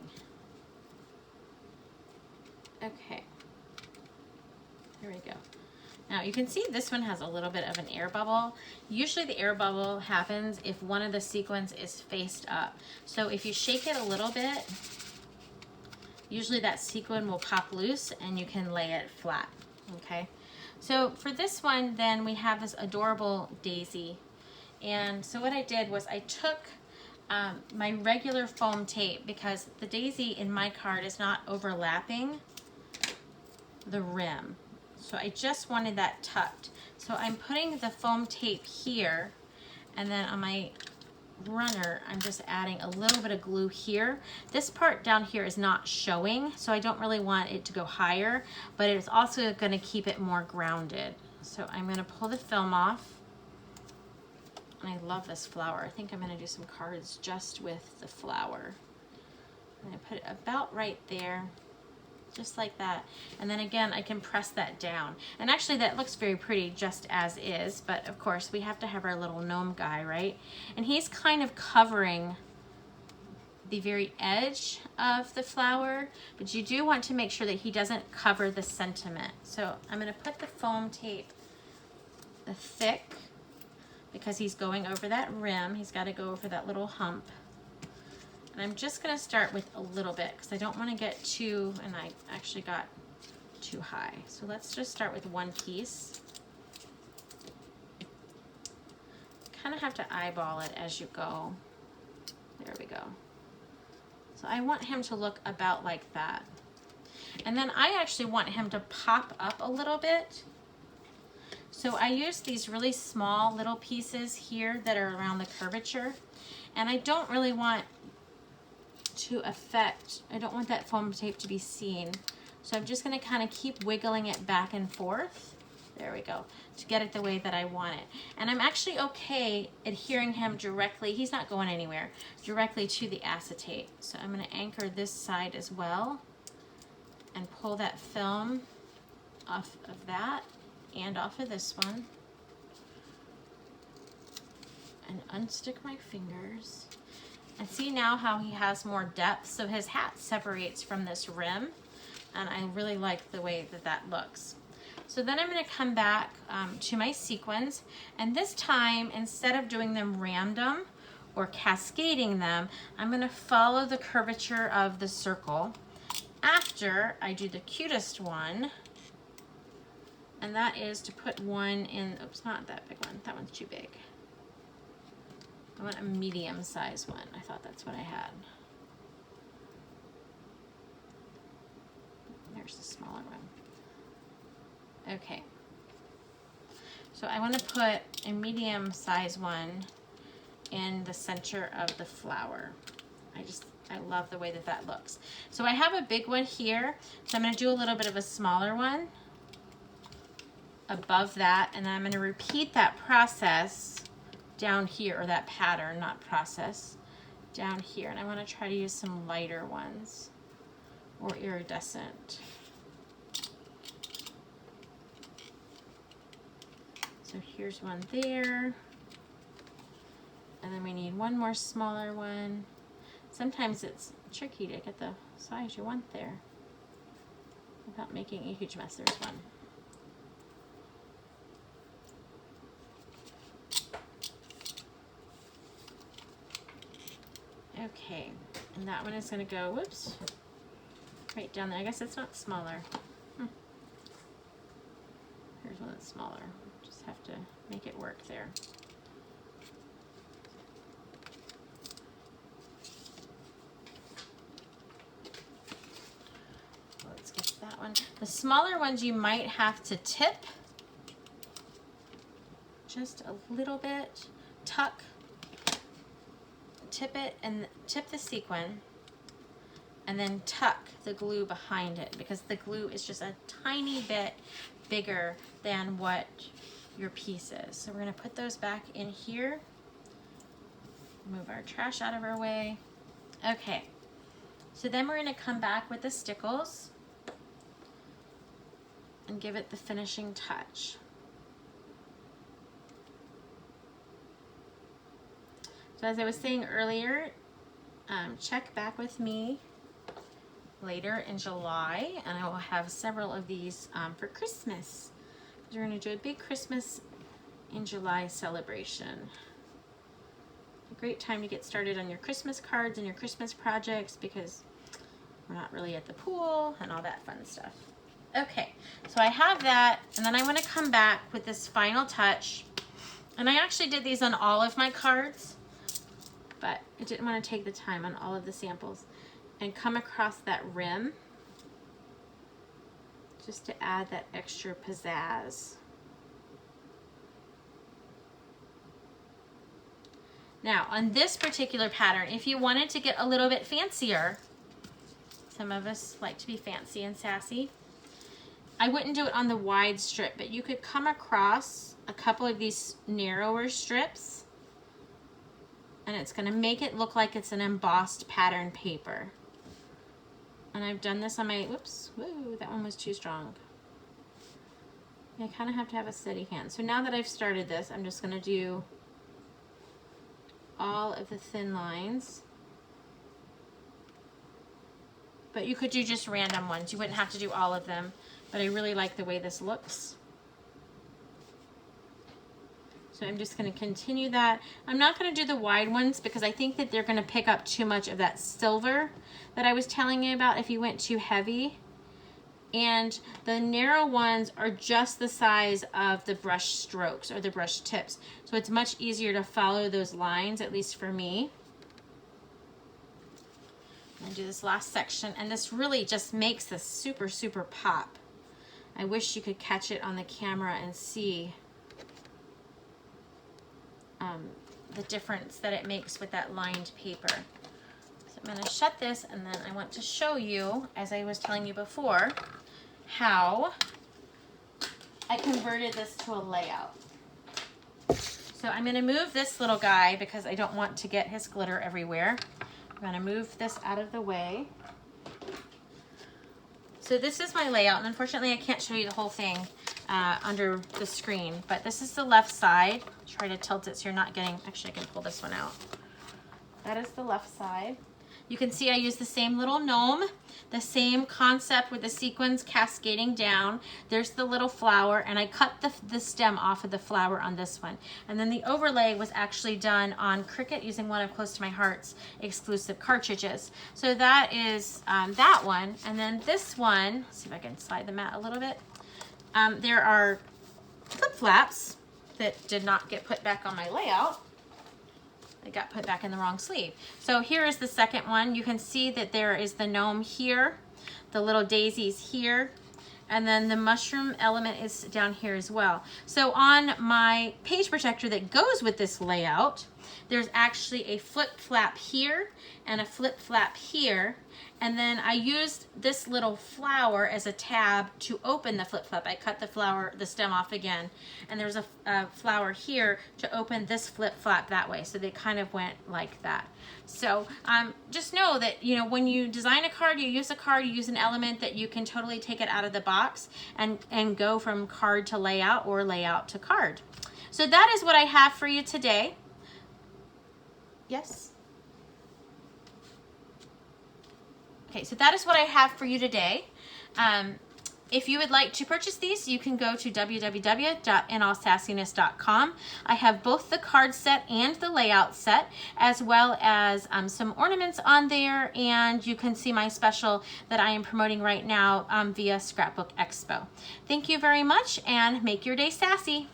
Okay, there we go. Now you can see this one has a little bit of an air bubble. Usually the air bubble happens if one of the sequins is faced up. So if you shake it a little bit, usually that sequin will pop loose and you can lay it flat, okay? So for this one, then we have this adorable daisy. And so what I did was I took my regular foam tape, because the daisy in my card is not overlapping the rim. So I just wanted that tucked. So I'm putting the foam tape here, and then on my runner, I'm just adding a little bit of glue here. This part down here is not showing, so I don't really want it to go higher, but it's also going to keep it more grounded. So I'm going to pull the film off. And I love this flower. I think I'm going to do some cards just with the flower. I'm going to put it about right there, just like that. And then again, I can press that down. And actually that looks very pretty just as is, but of course we have to have our little gnome guy, right? And he's kind of covering the very edge of the flower, but you do want to make sure that he doesn't cover the sentiment. So I'm going to put the foam tape thick, because he's going over that rim. He's got to go over that little hump. And I'm just going to start with a little bit because I don't want to get too, and I actually got too high. So let's just start with one piece. Kind of have to eyeball it as you go. There we go. So I want him to look about like that. And then I actually want him to pop up a little bit. So I use these really small little pieces here that are around the curvature. And I don't really want to affect, I don't want that foam tape to be seen. So I'm just going to kind of keep wiggling it back and forth. There we go, to get it the way that I want it. And I'm actually okay adhering him directly, he's not going anywhere, directly to the acetate. So I'm going to anchor this side as well and pull that film off of that and off of this one. And unstick my fingers. And see now how he has more depth, so his hat separates from this rim. And I really like the way that that looks. So then I'm going to come back to my sequins, and this time instead of doing them random or cascading them, I'm going to follow the curvature of the circle after I do the cutest one, and that is to put one in, oops, not that big one, that one's too big. I want a medium size one. I thought that's what I had. There's the smaller one. Okay. So I want to put a medium size one in the center of the flower. I love the way that that looks. So I have a big one here, so I'm going to do a little bit of a smaller one above that, and then I'm going to repeat that process down here, or that pattern, not process, down here. And I want to try to use some lighter ones or iridescent. So here's one there, and then we need one more smaller one. Sometimes it's tricky to get the size you want there without making a huge mess. There's one. Okay, and that one is going to go, whoops, right down there. I guess it's not smaller. Here's one that's smaller. Just have to make it work there. Let's get that one. The smaller ones you might have to tip just a little bit, tuck, tip it, and tip the sequin, and then tuck the glue behind it, because the glue is just a tiny bit bigger than what your piece is. So we're going to put those back in here, move our trash out of our way. Okay, so then we're going to come back with the stickles and give it the finishing touch. So as I was saying earlier, check back with me later in July, and I will have several of these for Christmas. We're going to do a big Christmas in July celebration. A great time to get started on your Christmas cards and your Christmas projects, because we're not really at the pool and all that fun stuff. Okay, so I have that, and then I want to come back with this final touch. And I actually did these on all of my cards, but I didn't want to take the time on all of the samples, and come across that rim just to add that extra pizzazz. Now on this particular pattern, if you wanted to get a little bit fancier, some of us like to be fancy and sassy, I wouldn't do it on the wide strip, but you could come across a couple of these narrower strips, and it's going to make it look like it's an embossed pattern paper. And I've done this on my, whoops, whoa, that one was too strong. I kind of have to have a steady hand. So now that I've started this, I'm just going to do all of the thin lines. But you could do just random ones. You wouldn't have to do all of them. But I really like the way this looks. So I'm just going to continue that. I'm not going to do the wide ones because I think that they're going to pick up too much of that silver that I was telling you about if you went too heavy. And the narrow ones are just the size of the brush strokes or the brush tips. So it's much easier to follow those lines, at least for me. And do this last section, and this really just makes this super, super pop. I wish you could catch it on the camera and see the difference that it makes with that lined paper. So I'm going to shut this, and then I want to show you, as I was telling you before, how I converted this to a layout. So I'm going to move this little guy because I don't want to get his glitter everywhere. I'm going to move this out of the way. So this is my layout, and unfortunately I can't show you the whole thing under the screen, but this is the left side. Try to tilt it so you're not getting, actually I can pull this one out. That is the left side. You can see I use the same little gnome, the same concept with the sequins cascading down. There's the little flower, and I cut the stem off of the flower on this one. And then the overlay was actually done on Cricut using one of Close to My Heart's exclusive cartridges. So that is that one. And then this one, let's see if I can slide the mat a little bit. There are flip flaps that did not get put back on my layout. They got put back in the wrong sleeve. So here is the second one. You can see that there is the gnome here, the little daisies here, and then the mushroom element is down here as well. So on my page protector that goes with this layout, there's actually a flip flap here and a flip flap here. And then I used this little flower as a tab to open the flip flap. I cut the stem off again. And there's a flower here to open this flip flap that way. So they kind of went like that. So just know that, you know, when you design a card, you use an element that you can totally take it out of the box and go from card to layout or layout to card. So that is what I have for you today. Yes? Okay, so that is what I have for you today. If you would like to purchase these, you can go to www.inallsassiness.com. I have both the card set and the layout set, as well as some ornaments on there, and you can see my special that I am promoting right now via Scrapbook Expo. Thank you very much, and make your day sassy.